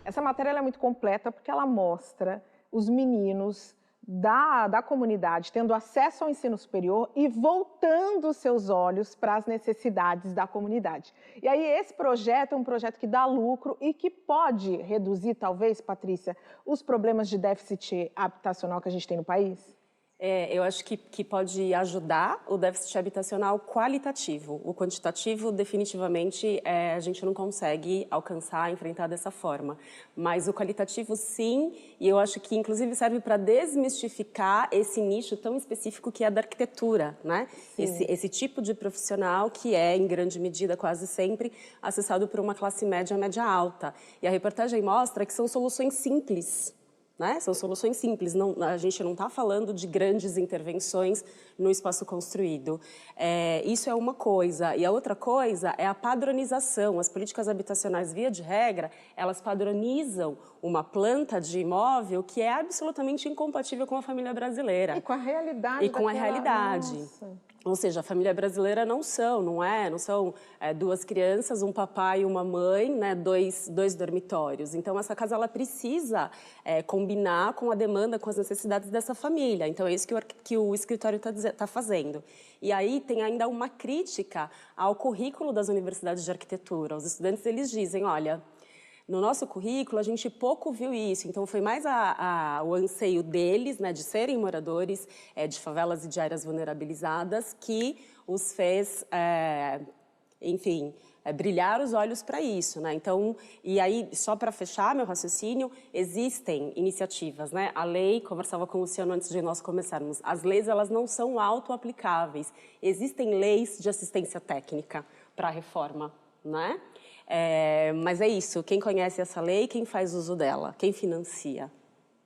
Essa matéria é muito completa porque ela mostra os meninos da comunidade tendo acesso ao ensino superior e voltando seus olhos para as necessidades da comunidade. E aí esse projeto é um projeto que dá lucro e que pode reduzir, talvez, Patrícia, os problemas de déficit habitacional que a gente tem no país? Eu acho que pode ajudar o déficit habitacional qualitativo. O quantitativo, definitivamente, a gente não consegue alcançar, enfrentar dessa forma. Mas o qualitativo, sim, e eu acho que, inclusive, serve para desmistificar esse nicho tão específico que é da arquitetura, né? Esse tipo de profissional que é, em grande medida, quase sempre, acessado por uma classe média, média alta. E a reportagem mostra que são soluções simples, né? São soluções simples, a gente não está falando de grandes intervenções no espaço construído. Isso é uma coisa. E a outra coisa é a padronização. As políticas habitacionais, via de regra, elas padronizam uma planta de imóvel que é absolutamente incompatível com a família brasileira. E com a realidade. E com a realidade. Nossa. Ou seja, a família brasileira não são duas crianças, um papai e uma mãe, né, dois dormitórios. Então, essa casa ela precisa combinar com a demanda, com as necessidades dessa família. Então, é isso que o escritório está fazendo. E aí tem ainda uma crítica ao currículo das universidades de arquitetura. Os estudantes, eles dizem, olha, no nosso currículo, a gente pouco viu isso, então foi mais o anseio deles, né, de serem moradores de favelas e de áreas vulnerabilizadas que os fez, brilhar os olhos para isso, né? Então, e aí, só para fechar meu raciocínio, existem iniciativas, né? A lei, conversava com o Luciano antes de nós começarmos, as leis, elas não são auto-aplicáveis. Existem leis de assistência técnica para a reforma, né? Mas é isso, quem conhece essa lei, quem faz uso dela, quem financia.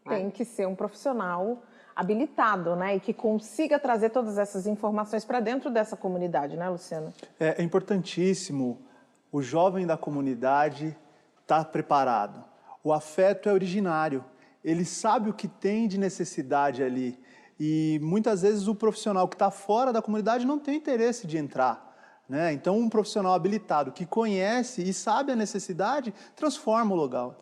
Tem que ser um profissional habilitado, né? E que consiga trazer todas essas informações para dentro dessa comunidade, né, Luciano? É importantíssimo o jovem da comunidade estar preparado. O afeto é originário, ele sabe o que tem de necessidade ali. E muitas vezes o profissional que está fora da comunidade não tem interesse de entrar. né? Então, um profissional habilitado que conhece e sabe a necessidade, transforma o local.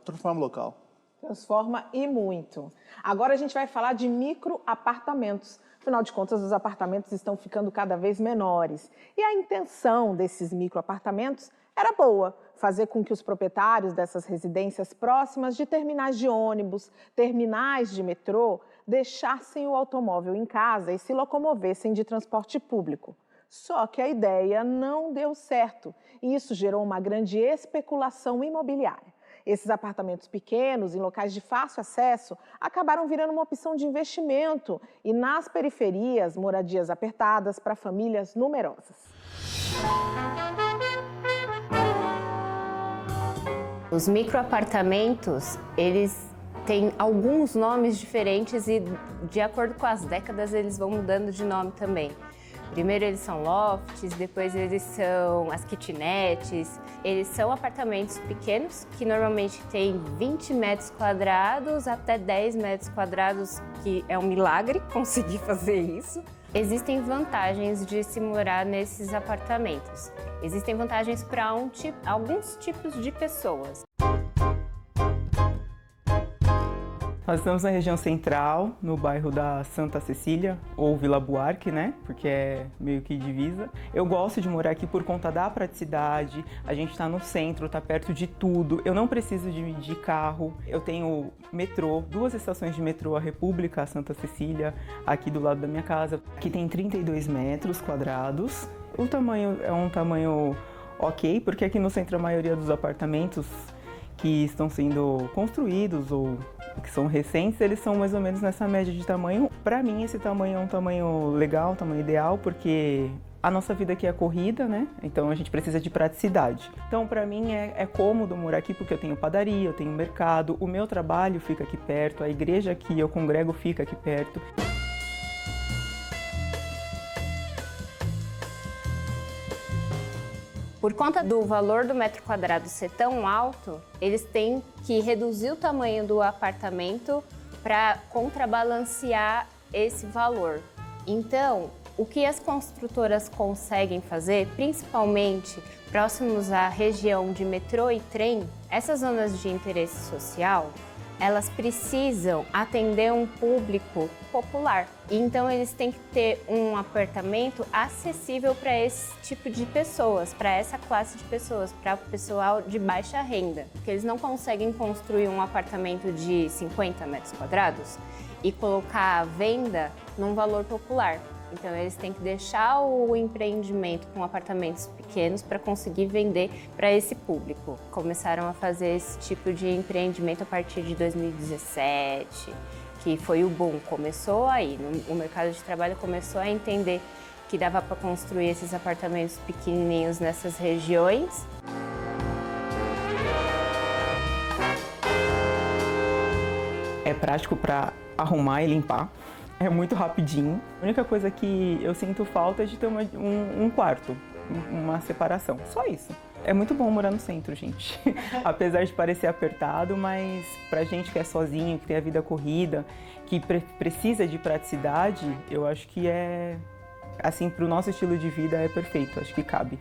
Transforma e muito. Agora a gente vai falar de microapartamentos. Afinal de contas, os apartamentos estão ficando cada vez menores. E a intenção desses microapartamentos era boa, fazer com que os proprietários dessas residências próximas de terminais de ônibus, terminais de metrô, deixassem o automóvel em casa e se locomovessem de transporte público. Só que a ideia não deu certo e isso gerou uma grande especulação imobiliária. Esses apartamentos pequenos, em locais de fácil acesso, acabaram virando uma opção de investimento e, nas periferias, moradias apertadas para famílias numerosas. Os microapartamentos, eles têm alguns nomes diferentes e, de acordo com as décadas, eles vão mudando de nome também. Primeiro eles são lofts, depois eles são as kitnets. Eles são apartamentos pequenos, que normalmente têm 20 metros quadrados até 10 metros quadrados, que é um milagre conseguir fazer isso. Existem vantagens de se morar nesses apartamentos. Existem vantagens para alguns tipos de pessoas. Nós estamos na região central, no bairro da Santa Cecília, ou Vila Buarque, né? Porque é meio que divisa. Eu gosto de morar aqui por conta da praticidade, a gente está no centro, está perto de tudo. Eu não preciso de carro, eu tenho metrô, 2 estações de metrô, a República, a Santa Cecília, aqui do lado da minha casa. Aqui tem 32 metros quadrados. O tamanho é um tamanho ok, porque aqui no centro a maioria dos apartamentos que estão sendo construídos ou que são recentes, eles são mais ou menos nessa média de tamanho. Para mim, esse tamanho é um tamanho legal, um tamanho ideal, porque a nossa vida aqui é corrida, né? Então a gente precisa de praticidade. Então, para mim, é cômodo morar aqui porque eu tenho padaria, eu tenho mercado, o meu trabalho fica aqui perto, a igreja que eu congrego fica aqui perto. Por conta do valor do metro quadrado ser tão alto, eles têm que reduzir o tamanho do apartamento para contrabalancear esse valor. Então, o que as construtoras conseguem fazer, principalmente próximos à região de metrô e trem, essas zonas de interesse social, elas precisam atender um público popular. Então, eles têm que ter um apartamento acessível para esse tipo de pessoas, para essa classe de pessoas, para o pessoal de baixa renda. Porque eles não conseguem construir um apartamento de 50 metros quadrados e colocar à venda num valor popular. Então, eles têm que deixar o empreendimento com apartamentos pequenos para conseguir vender para esse público. Começaram a fazer esse tipo de empreendimento a partir de 2017, que foi o boom. Começou aí, o mercado de trabalho começou a entender que dava para construir esses apartamentos pequenininhos nessas regiões. É prático para arrumar e limpar. É muito rapidinho. A única coisa que eu sinto falta é de ter um quarto, uma separação. Só isso. É muito bom morar no centro, gente. Apesar de parecer apertado, mas pra gente que é sozinho, que tem a vida corrida, que precisa de praticidade, eu acho que assim, pro nosso estilo de vida é perfeito. Acho que cabe.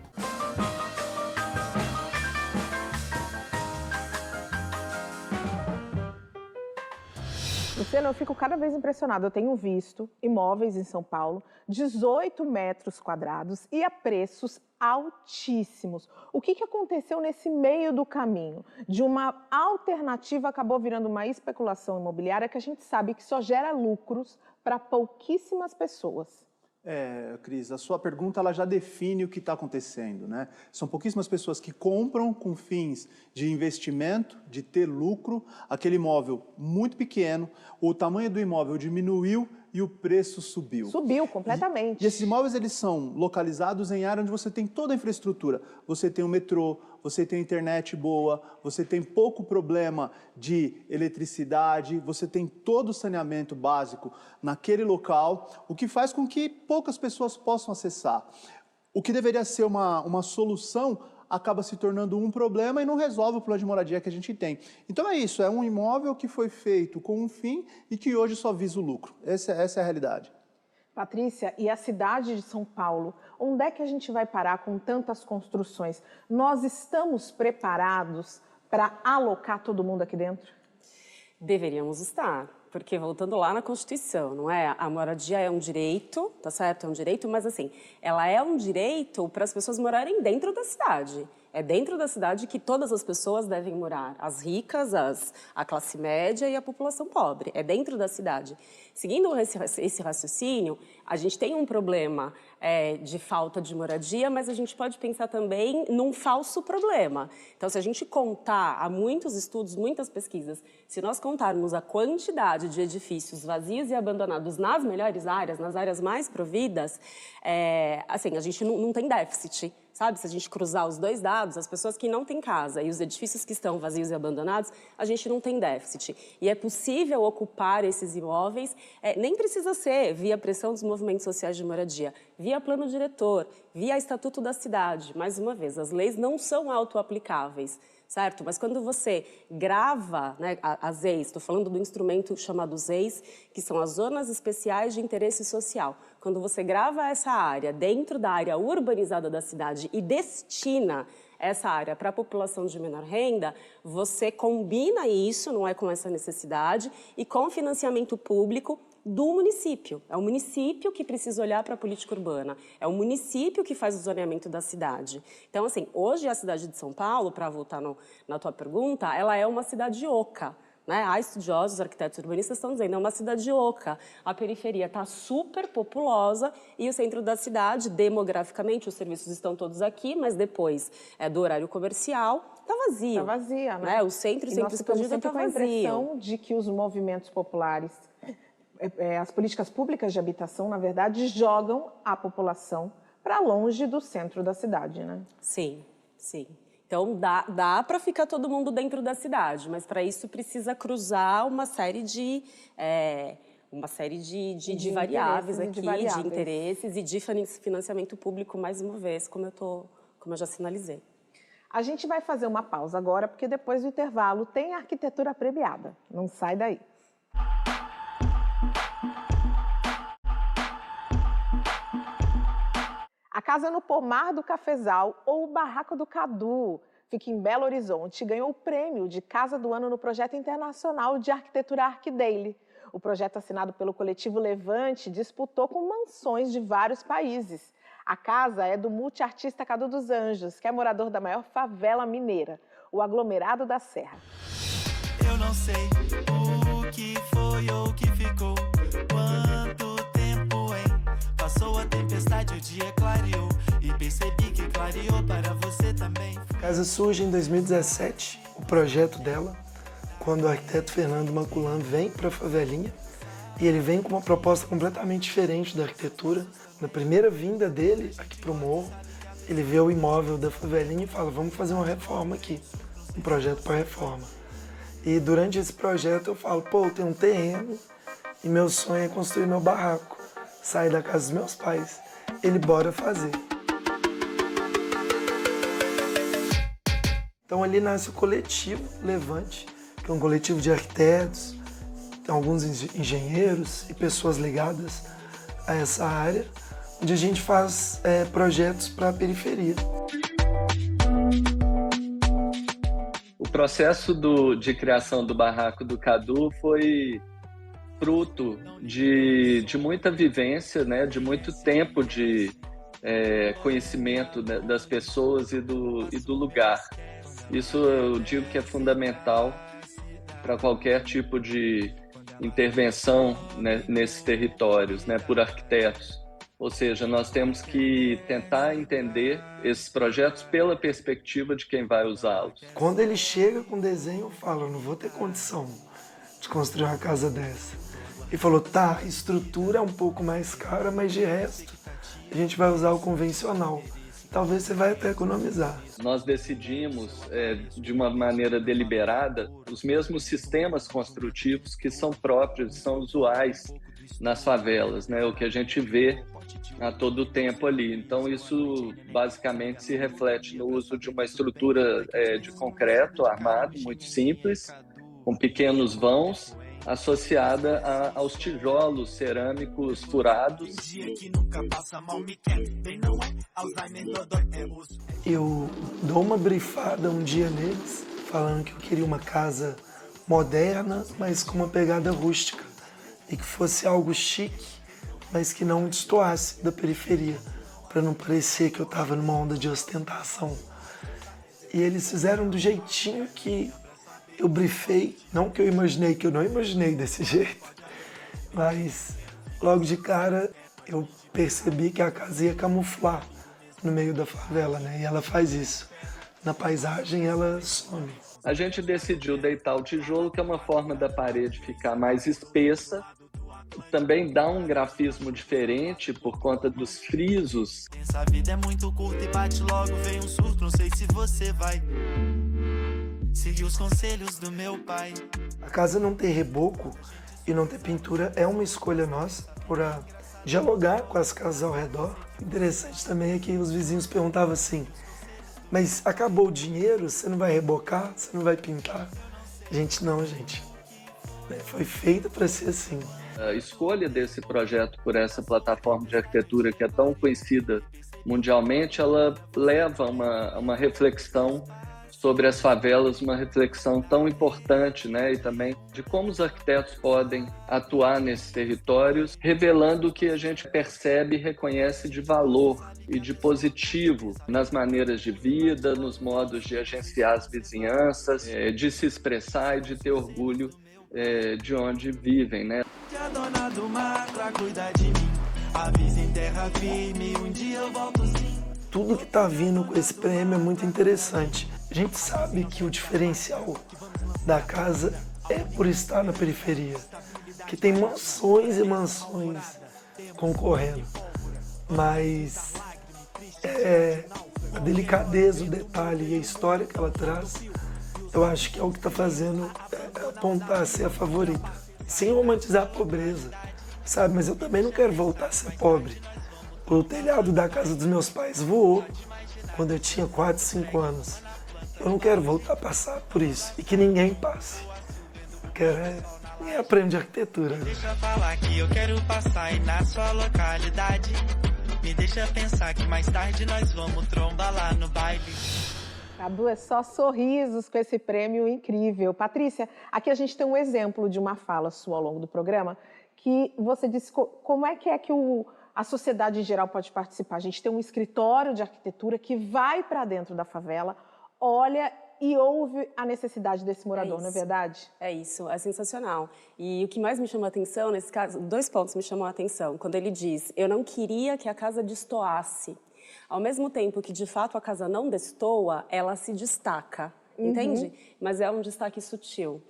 Luciano, eu fico cada vez impressionada. Eu tenho visto imóveis em São Paulo, 18 metros quadrados e a preços altíssimos. O que aconteceu nesse meio do caminho? De uma alternativa acabou virando uma especulação imobiliária que a gente sabe que só gera lucros para pouquíssimas pessoas. Cris, a sua pergunta ela já define o que está acontecendo, né? São pouquíssimas pessoas que compram com fins de investimento, de ter lucro, aquele imóvel muito pequeno, o tamanho do imóvel diminuiu e o preço subiu. Subiu completamente. E esses imóveis eles são localizados em área onde você tem toda a infraestrutura. Você tem o metrô, você tem internet boa, você tem pouco problema de eletricidade, você tem todo o saneamento básico naquele local, o que faz com que poucas pessoas possam acessar. O que deveria ser uma solução acaba se tornando um problema e não resolve o plano de moradia que a gente tem. Então é isso, é um imóvel que foi feito com um fim e que hoje só visa o lucro. Essa é a realidade. Patrícia, e a cidade de São Paulo, onde é que a gente vai parar com tantas construções? Nós estamos preparados para alocar todo mundo aqui dentro? Deveríamos estar, porque voltando lá na Constituição, não é? A moradia é um direito, tá certo? É um direito, mas assim, ela é um direito para as pessoas morarem dentro da cidade. É dentro da cidade que todas as pessoas devem morar, as ricas, a classe média e a população pobre. É dentro da cidade. Seguindo esse raciocínio, a gente tem um problema de falta de moradia, mas a gente pode pensar também num falso problema. Então, se a gente contar, há muitos estudos, muitas pesquisas, se nós contarmos a quantidade de edifícios vazios e abandonados nas melhores áreas, nas áreas mais providas, assim, a gente não tem déficit. Sabe, se a gente cruzar os dois dados, as pessoas que não têm casa e os edifícios que estão vazios e abandonados, a gente não tem déficit. E é possível ocupar esses imóveis, nem precisa ser via pressão dos movimentos sociais de moradia, via plano diretor, via estatuto da cidade. Mais uma vez, as leis não são autoaplicáveis, certo? Mas quando você grava, né, as EIs, estou falando do instrumento chamado EIs, que são as zonas especiais de interesse social. Quando você grava essa área dentro da área urbanizada da cidade e destina essa área para a população de menor renda, você combina isso, não é, com essa necessidade, e com financiamento público do município. É o município que precisa olhar para a política urbana, é o município que faz o zoneamento da cidade. Então, assim, hoje a cidade de São Paulo, para voltar na tua pergunta, ela é uma cidade oca. Né? Há estudiosos, arquitetos urbanistas estão dizendo, é uma cidade oca. A periferia está super populosa e o centro da cidade, demograficamente, os serviços estão todos aqui, mas depois do horário comercial, está vazio. Está vazia, né? O centro sempre expandido está vazio. A impressão de que os movimentos populares, as políticas públicas de habitação, na verdade, jogam a população para longe do centro da cidade, né? Sim, sim. Então, dá para ficar todo mundo dentro da cidade, mas para isso precisa cruzar uma série de variáveis aqui, de interesses e de financiamento público, mais uma vez, como eu já sinalizei. A gente vai fazer uma pausa agora, porque depois do intervalo tem arquitetura premiada. Não sai daí. A Casa no Pomar do Cafezal, ou o Barraco do Cadu, fica em Belo Horizonte e ganhou o prêmio de Casa do Ano no projeto internacional de arquitetura ArcDaily. O projeto, assinado pelo coletivo Levante, disputou com mansões de vários países. A casa é do multiartista Cadu dos Anjos, que é morador da maior favela mineira, o aglomerado da Serra. Eu não sei o que foi ou o que ficou, quanto tempo, hein? Passou a tempestade, o dia clareou e percebi que clareou para você também. A casa surge em 2017, o projeto dela, quando o arquiteto Fernando Maculan vem para a favelinha e ele vem com uma proposta completamente diferente da arquitetura. Na primeira vinda dele aqui para o morro, ele vê o imóvel da favelinha e fala, vamos fazer uma reforma aqui, um projeto para reforma. E durante esse projeto eu falo, pô, eu tenho um terreno e meu sonho é construir meu barraco, sair da casa dos meus pais. Ele bora fazer. Então ali nasce o coletivo Levante, que é um coletivo de arquitetos, alguns engenheiros e pessoas ligadas a essa área, onde a gente faz projetos para a periferia. O processo de criação do Barraco do Cadu foi fruto de muita vivência, né, de muito tempo de conhecimento das pessoas e do lugar. Isso eu digo que é fundamental para qualquer tipo de intervenção, né, nesses territórios, né, por arquitetos. Ou seja, nós temos que tentar entender esses projetos pela perspectiva de quem vai usá-los. Quando ele chega com o desenho, eu falo, eu não vou ter condição de construir uma casa dessa. Ele falou, tá, a estrutura é um pouco mais cara, mas de resto a gente vai usar o convencional. Talvez você vai até economizar. Nós decidimos, de uma maneira deliberada, os mesmos sistemas construtivos que são próprios, são usuais nas favelas, né? O que a gente vê a todo tempo ali. Então, isso basicamente se reflete no uso de uma estrutura de concreto armado, muito simples, com pequenos vãos associada aos tijolos cerâmicos furados. Eu dou uma brifada um dia neles, falando que eu queria uma casa moderna, mas com uma pegada rústica, e que fosse algo chique, mas que não destoasse da periferia, para não parecer que eu estava numa onda de ostentação. E eles fizeram do jeitinho que eu brifei, não que eu imaginei, que eu não imaginei desse jeito, mas logo de cara eu percebi que a casa ia camuflar no meio da favela, né? E ela faz isso. Na paisagem ela some. A gente decidiu deitar o tijolo, que é uma forma da parede ficar mais espessa, também dá um grafismo diferente por conta dos frisos. Essa vida é muito curta e bate logo, vem um surto, não sei se você vai seguir os conselhos do meu pai. A casa não ter reboco e não ter pintura é uma escolha nossa para dialogar com as casas ao redor. Interessante também é que os vizinhos perguntavam assim: mas acabou o dinheiro, você não vai rebocar, você não vai pintar? Gente, não, gente. Foi feito para ser assim. A escolha desse projeto por essa plataforma de arquitetura que é tão conhecida mundialmente, ela leva uma reflexão sobre as favelas, uma reflexão tão importante, né? E também de como os arquitetos podem atuar nesses territórios, revelando o que a gente percebe e reconhece de valor e de positivo nas maneiras de vida, nos modos de agenciar as vizinhanças, de se expressar e de ter orgulho de onde vivem, né? A dona do mar pra cuidar de mim, avisa em terra firme, um dia eu volto sim. Tudo que está vindo com esse prêmio é muito interessante. A gente sabe que o diferencial da casa é por estar na periferia, que tem mansões e mansões concorrendo, mas a delicadeza, o detalhe e a história que ela traz, eu acho que é o que está fazendo apontar a ser a favorita, sem romantizar a pobreza, sabe? Mas eu também não quero voltar a ser pobre. O telhado da casa dos meus pais voou quando eu tinha 4, 5 anos. Eu não quero voltar a passar por isso e que ninguém passe. Eu quero ninguém aprende arquitetura. Deixa eu falar que eu quero passar aí na sua localidade. Me deixa pensar que mais tarde nós vamos trombar lá no baile. Cadu, é só sorrisos com esse prêmio incrível. Patrícia, aqui a gente tem um exemplo de uma fala sua ao longo do programa, que você disse como é que a sociedade em geral pode participar. A gente tem um escritório de arquitetura que vai para dentro da favela, olha e ouve a necessidade desse morador, não é verdade? É isso, é sensacional. E o que mais me chamou a atenção, nesse caso, 2 pontos me chamam a atenção. Quando ele diz, eu não queria que a casa destoasse. Ao mesmo tempo que, de fato, a casa não destoa, ela se destaca, entende? Mas é um destaque sutil.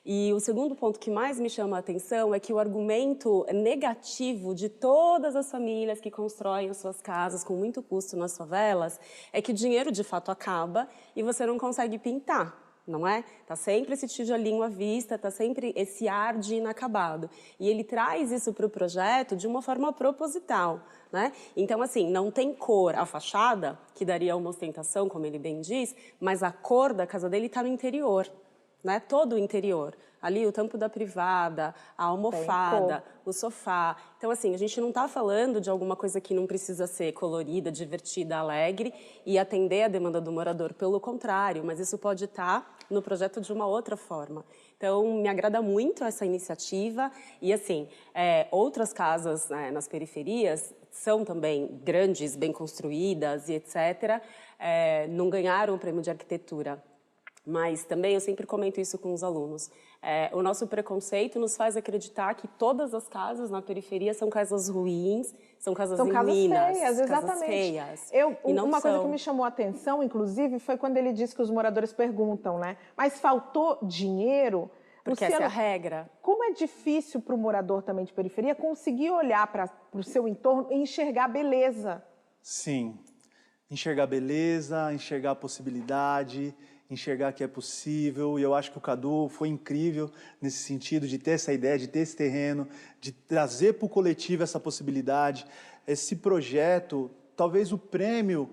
E o segundo ponto que mais me chama a atenção é que o argumento negativo de todas as famílias que constroem as suas casas com muito custo nas favelas é que o dinheiro, de fato, acaba e você não consegue pintar. Não é? Tá sempre esse tijolinho à vista, tá sempre esse ar de inacabado. E ele traz isso para o projeto de uma forma proposital, né? Então, assim, não tem cor a fachada, que daria uma ostentação, como ele bem diz, mas a cor da casa dele está no interior, né? Todo o interior. Ali o tampo da privada, a almofada, o sofá. Então, assim, a gente não está falando de alguma coisa que não precisa ser colorida, divertida, alegre e atender a demanda do morador. Pelo contrário, mas isso pode estar no projeto de uma outra forma. Então, me agrada muito essa iniciativa. E, assim, outras casas, né, nas periferias são também grandes, bem construídas e etc. Não ganharam o prêmio de arquitetura. Mas também eu sempre comento isso com os alunos. O nosso preconceito nos faz acreditar que todas as casas na periferia são casas ruins, são casas em ruínas, feias, exatamente. Feias. Uma coisa que me chamou a atenção, inclusive, foi quando ele disse que os moradores perguntam, né? Mas faltou dinheiro? Porque essa é a regra. Como é difícil para o morador também de periferia conseguir olhar para o seu entorno e enxergar beleza? Sim. Enxergar beleza, enxergar a possibilidade, enxergar que é possível, e eu acho que o Cadu foi incrível nesse sentido de ter essa ideia, de ter esse terreno, de trazer para o coletivo essa possibilidade, esse projeto, talvez o prêmio,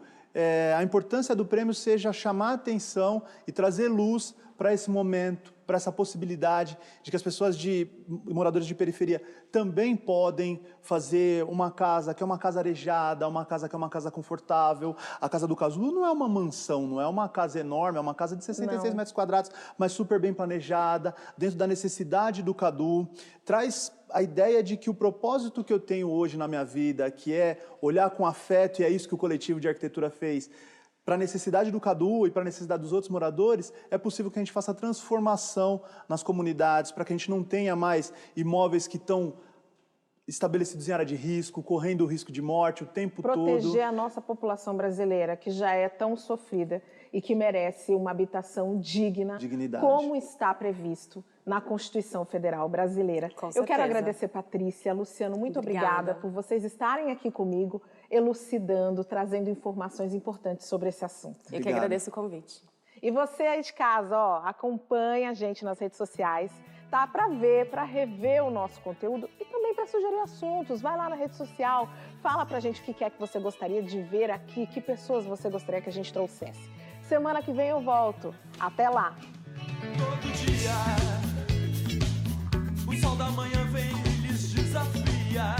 a importância do prêmio seja chamar a atenção e trazer luz para esse momento, para essa possibilidade de que as pessoas moradores de periferia também podem fazer uma casa que é uma casa arejada, uma casa que é uma casa confortável. A casa do Casulo não é uma mansão, não é uma casa enorme, é uma casa de 66 metros quadrados, mas super bem planejada, dentro da necessidade do Cadu. Traz a ideia de que o propósito que eu tenho hoje na minha vida, que é olhar com afeto, e é isso que o coletivo de arquitetura fez, para a necessidade do Cadu e para a necessidade dos outros moradores, é possível que a gente faça transformação nas comunidades, para que a gente não tenha mais imóveis que estão estabelecidos em área de risco, correndo o risco de morte o tempo todo. Proteger a nossa população brasileira, que já é tão sofrida e que merece uma habitação digna, como está previsto na Constituição Federal Brasileira. Eu quero agradecer, Patrícia, Luciano, muito obrigada por vocês estarem aqui comigo, elucidando, trazendo informações importantes sobre esse assunto. Eu que agradeço o convite. E você aí de casa, ó, acompanha a gente nas redes sociais, tá? Para ver, para rever o nosso conteúdo e também para sugerir assuntos. Vai lá na rede social, fala pra gente o que é que você gostaria de ver aqui, que pessoas você gostaria que a gente trouxesse. Semana que vem eu volto. Até lá! Todo dia, o sol da manhã vem e lhes desafia.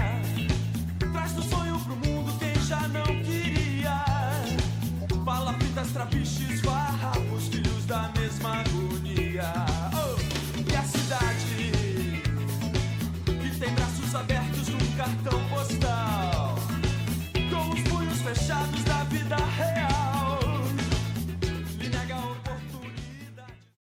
Traz do sonho pro mundo quem já não queria. Palafitas, trapiches, farrapos, filhos da mesma agonia. Oh! E a cidade que tem braços abertos num cartão